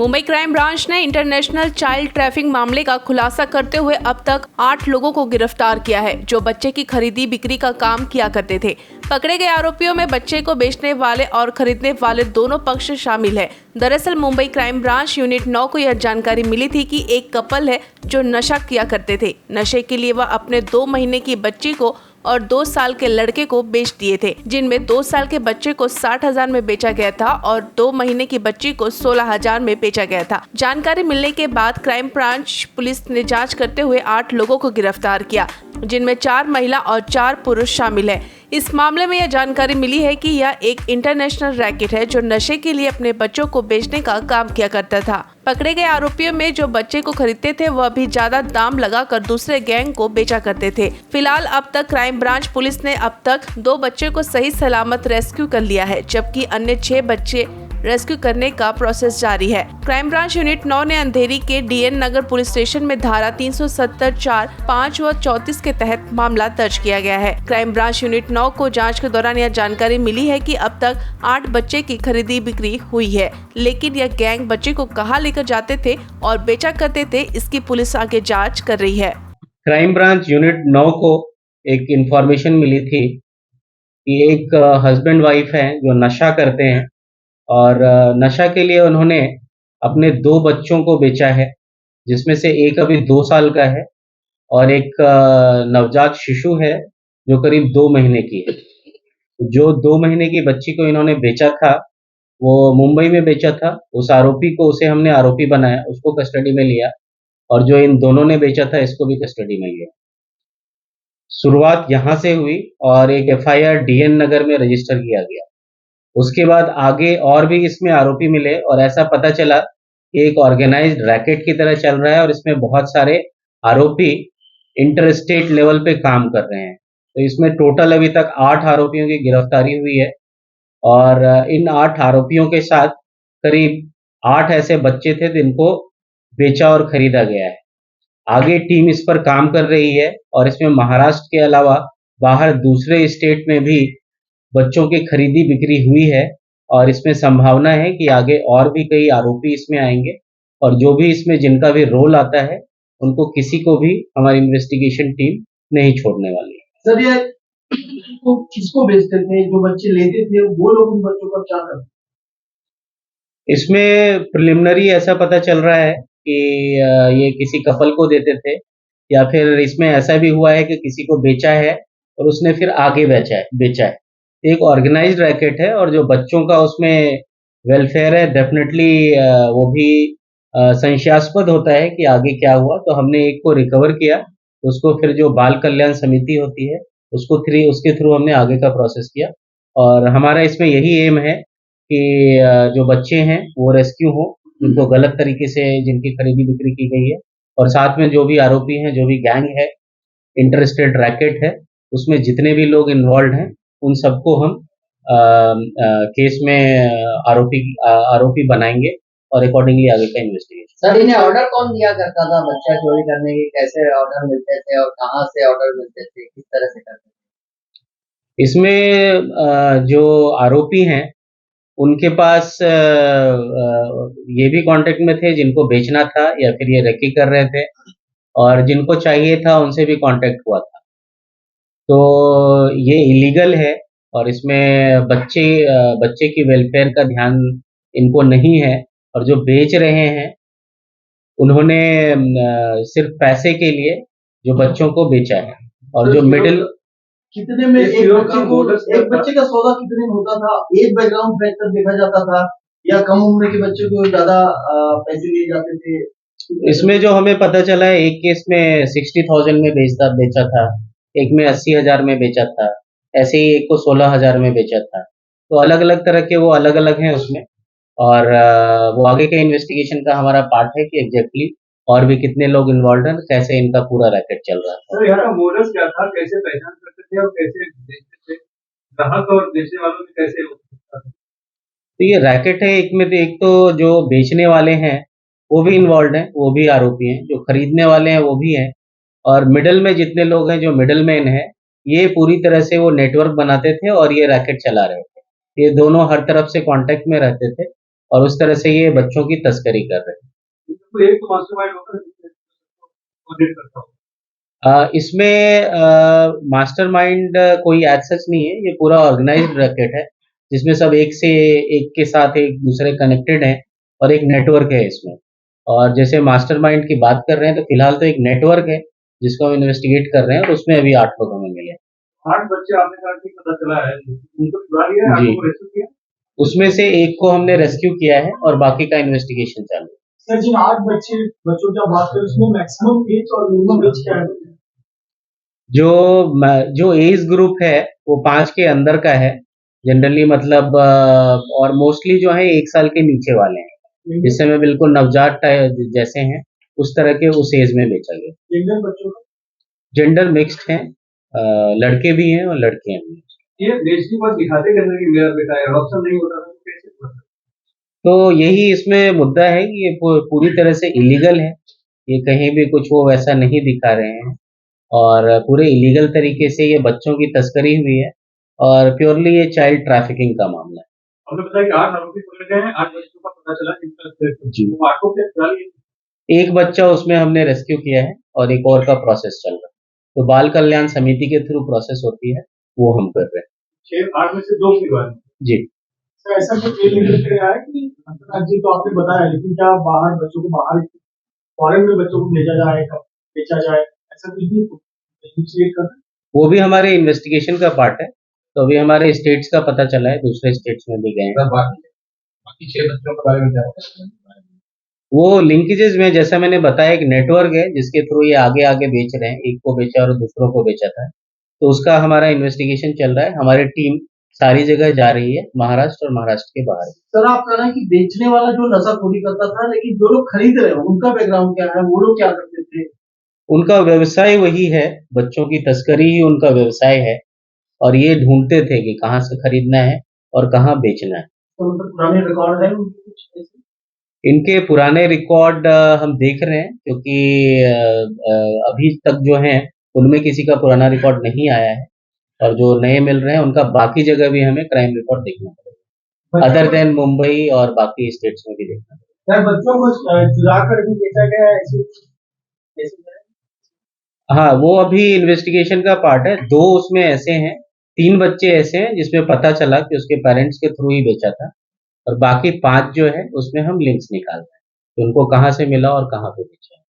Mumbai crime branch ने international child trafficking मामले का खुलासा करते हुए अब तक 8 लोगों को गिरफ्तार किया है, जो बच्चे की खरीदी बिक्री का काम किया करते थे। पकड़े गए आरोपियों में बच्चे को बेचने वाले और खरीदने वाले दोनों पक्ष शामिल है। दरअसल मुंबई क्राइम ब्रांच यूनिट 9 को यह जानकारी मिली थी कि एक कपल है जो नशा किया करते थे। नशे के लिए वह अपने 2 महीने की बच्ची को और 2 साल के लड़के को बेच दिए थे, जिनमें 2 साल के बच्चे को 60,000 में बेचा गया था और 2 महीने की बच्ची को 16,000 में बेचा गया था। जानकारी मिलने के बाद क्राइम ब्रांच पुलिस ने जांच करते हुए 8 लोगों को गिरफ्तार किया, जिनमें 4 महिला और 4 पुरुष शामिल है। इस मामले में यह जानकारी मिली है कि यह एक इंटरनेशनल रैकेट है जो नशे के लिए अपने बच्चों को बेचने का काम किया करता था। पकड़े गए आरोपियों में जो बच्चे को खरीदते थे वह भी ज्यादा दाम लगाकर दूसरे गैंग को बेचा करते थे। फिलहाल अब तक क्राइम ब्रांच पुलिस ने अब तक 2 बच्चे को सही सलामत रेस्क्यू कर लिया है, जबकि अन्य 6 बच्चे रेस्क्यू करने का प्रोसेस जारी है। क्राइम ब्रांच यूनिट 9 ने अंधेरी के डीएन नगर पुलिस स्टेशन में धारा 370, 4, 5 व 34 के तहत मामला दर्ज किया गया है। क्राइम ब्रांच यूनिट 9 को जांच के दौरान यह जानकारी मिली है कि अब तक 8 बच्चे की खरीदी बिक्री हुई है, लेकिन यह गैंग बच्चे को कहां लेकर जाते थे और बेचा करते थे, इसकी पुलिस आगे जाँच कर रही है। क्राइम ब्रांच यूनिट 9 को एक इंफॉर्मेशन मिली थी कि एक हस्बैंड वाइफ है जो नशा करते हैं और नशा के लिए उन्होंने अपने 2 बच्चों को बेचा है, जिसमें से एक अभी 2 साल का है और एक नवजात शिशु है जो करीब 2 महीने की है। जो 2 महीने की बच्ची को इन्होंने बेचा था वो मुंबई में बेचा था। उस आरोपी को उसे हमने आरोपी बनाया, उसको कस्टडी में लिया और जो इन दोनों ने बेचा था इसको भी कस्टडी में लिया। शुरुआत यहाँ से हुई और एक एफआईआर डीएन नगर में रजिस्टर किया गया। उसके बाद आगे और भी इसमें आरोपी मिले और ऐसा पता चला कि एक ऑर्गेनाइज्ड रैकेट की तरह चल रहा है और इसमें बहुत सारे आरोपी इंटर स्टेट लेवल पे काम कर रहे हैं। तो इसमें टोटल अभी तक 8 आरोपियों की गिरफ्तारी हुई है और इन 8 आरोपियों के साथ करीब 8 ऐसे बच्चे थे जिनको बेचा और खरीदा गया है। आगे टीम इस पर काम कर रही है और इसमें महाराष्ट्र के अलावा बाहर दूसरे स्टेट में भी बच्चों की खरीदी बिक्री हुई है और इसमें संभावना है कि आगे और भी कई आरोपी इसमें आएंगे और जो भी इसमें जिनका भी रोल आता है उनको किसी को भी हमारी इन्वेस्टिगेशन टीम नहीं छोड़ने वाली है। सर, ये किसको बेचते थे? जो बच्चे लेते थे वो लोग उन बच्चों का क्या करते? इसमें प्रिलिमिनरी ऐसा पता चल रहा है कि ये किसी कपल को देते थे या फिर इसमें ऐसा भी हुआ है कि किसी को बेचा है और उसने फिर आगे बेचा है। एक ऑर्गेनाइज्ड रैकेट है और जो बच्चों का उसमें वेलफेयर है डेफिनेटली वो भी संशयास्पद होता है कि आगे क्या हुआ। तो हमने एक को रिकवर किया, उसको फिर जो बाल कल्याण समिति होती है उसके थ्रू हमने आगे का प्रोसेस किया और हमारा इसमें यही एम है कि जो बच्चे हैं वो रेस्क्यू हो, उनको गलत तरीके से जिनकी खरीदी बिक्री की गई है और साथ में जो भी आरोपी हैं, जो भी गैंग है, इंटर स्टेट रैकेट है, उसमें जितने भी लोग इन्वॉल्व हैं उन सबको हम केस में आरोपी बनाएंगे और अकॉर्डिंगली आगे का इन्वेस्टिगेशन। सर, इन्हें ऑर्डर कौन दिया करता था बच्चा चोरी करने के? कैसे ऑर्डर मिलते थे और कहाँ से ऑर्डर मिलते थे, किस तरह से करते थे? इसमें जो आरोपी हैं उनके पास ये भी कांटेक्ट में थे जिनको बेचना था या फिर ये रेकी कर रहे थे और जिनको चाहिए था उनसे भी कांटेक्ट हुआ था। तो ये इलीगल है और इसमें बच्चे की वेलफेयर का ध्यान इनको नहीं है और जो बेच रहे हैं उन्होंने सिर्फ पैसे के लिए जो बच्चों को बेचा है और जो मिडिल कितने में एक बच्चे का सौदा कितने में होता था? एक बैकग्राउंड फैक्टर देखा जाता था या कम उम्र के बच्चे को ज्यादा पैसे लिए जाते थे? इसमें जो हमें पता चला है एक केस में 60,000 में बेचा था, एक में 80,000 में बेचा था, ऐसे ही एक को 16,000 में बेचा था। तो अलग अलग तरह के वो अलग अलग हैं उसमें और वो आगे के इन्वेस्टिगेशन का हमारा पार्ट है कि एग्जैक्टली और भी कितने लोग इन्वॉल्व हैं, कैसे इनका पूरा रैकेट चल रहा है। सर, यहाँ का मोडस क्या था? कैसे पहचान करते थे और कैसे बेचते थे? ग्राहक और बेचने वालों में कैसे होता था? तो ये रैकेट है, एक तो जो बेचने वाले हैं वो भी इन्वॉल्व हैं, वो भी आरोपी हैं, जो खरीदने वाले हैं वो भी हैं और मिडल में जितने लोग हैं, जो मिडल मैन है, ये पूरी तरह से वो नेटवर्क बनाते थे और ये रैकेट चला रहे थे। ये दोनों हर तरफ से कांटेक्ट में रहते थे और उस तरह से ये बच्चों की तस्करी कर रहे हैं। तो एक तो मास्टरमाइंड होता है कोऑर्डिनेट करता हो। इसमें मास्टरमाइंड कोई एज सच नहीं है, ये पूरा ऑर्गेनाइज्ड रैकेट है जिसमें सब एक के साथ एक दूसरे कनेक्टेड हैं और एक नेटवर्क है इसमें। और जैसे मास्टरमाइंड की बात कर रहे हैं तो फिलहाल तो एक नेटवर्क है जिसको हम इन्वेस्टिगेट कर रहे हैं और उसमें अभी 8 लोग हमें मिले हैं। 8 बच्चे आपने कहा कि पता चला है, उनको छुड़ा लिया है, जी। 8 को रेस्क्यू किया। उसमें से एक को हमने रेस्क्यू किया है और बाकी का इन्वेस्टिगेशन चालू है। सर जिन 8 बच्चों की आप बात करें उसमें मैक्सिमम एज और मिनिमम एज क्या है? जो एज ग्रुप है वो 5 के अंदर का है जनरली, मतलब और मोस्टली जो है 1 साल के नीचे वाले हैं, जिस समय बिल्कुल नवजात जैसे हैं उस तरह के उस एज में बेचा गया। जेंडर बच्चों का जेंडर मिक्स्ड है, लड़के भी हैं और लड़कियां भी हैं। ये देश की बात दिखाते कैसे कि मेरा बेटा है, ऑप्शन नहीं होता था, तो कैसे हुआ? तो यही इसमें मुद्दा है कि ये पूरी तरह से इलीगल है, ये कहीं भी कुछ वो वैसा नहीं दिखा रहे हैं और पूरे इलीगल तरीके से ये बच्चों की तस्करी हुई है और प्योरली ये चाइल्ड ट्रैफिकिंग का मामला है। हमने बताया कि 8 आरोपी पकड़े गए हैं, 8 बच्चों का पता चला जिनका जी। वो 8 को क्या छुड़ा लिए। एक बच्चा उसमें हमने रेस्क्यू किया है और एक और का प्रोसेस चल रहा है, तो बाल कल्याण समिति के थ्रू प्रोसेस होती है, वो हम कर रहे हैं। 8 में से 2 की बात है। जी। सर ऐसा कुछ ये निकल कर आया है कि जी तो आपने बताया, लेकिन क्या बाहर बच्चों को बाहर फॉरेन में बच्चों को भेजा जाए, बेचा जाए, ऐसा कुछ भी इनिशिएट कर रहे हैं? वो भी हमारे इन्वेस्टिगेशन का पार्ट है, तो अभी हमारे स्टेट्स का पता चला है, दूसरे स्टेट्स में भी गए हैं। बाकी 6 बच्चों के बारे में क्या होगा? वो लिंकेजेस में जैसा मैंने बताया एक नेटवर्क है जिसके थ्रू ये आगे आगे बेच रहे हैं, एक को बेचा और दूसरों को बेचा था, तो उसका हमारा इन्वेस्टिगेशन चल रहा है। हमारी टीम सारी जगह जा रही है, महाराष्ट्र और महाराष्ट्र के बाहर। सर आप कह रहे हैं कि बेचने वाला जो नशाखोरी करता था, लेकिन जो लोग खरीद रहे हैं उनका बैकग्राउंड क्या है, वो लोग क्या करते थे? उनका व्यवसाय वही है, बच्चों की तस्करी ही उनका व्यवसाय है और ये ढूंढते थे कि कहाँ से खरीदना है और कहाँ बेचना है। तो मतलब पुराने रिकॉर्ड है उनके कुछ ऐसे? इनके पुराने रिकॉर्ड हम देख रहे हैं क्योंकि अभी तक जो हैं उनमें किसी का पुराना रिकॉर्ड नहीं आया है और जो नए मिल रहे हैं उनका बाकी जगह भी हमें क्राइम रिकॉर्ड देखना पड़ेगा, अदर देन मुंबई और बाकी स्टेट्स में भी देखना पड़ेगा। सर बच्चों को चुरा कर भी बेचा गया है ऐसे? हाँ, वो अभी इन्वेस्टिगेशन का पार्ट है। 2 उसमें ऐसे हैं, 3 बच्चे ऐसे हैं जिसमें पता चला कि उसके पेरेंट्स के थ्रू ही बेचा था और बाकी 5 जो है उसमें हम लिंक्स निकाल रहे हैं कि उनको कहाँ से मिला और कहाँ पे बेचा है।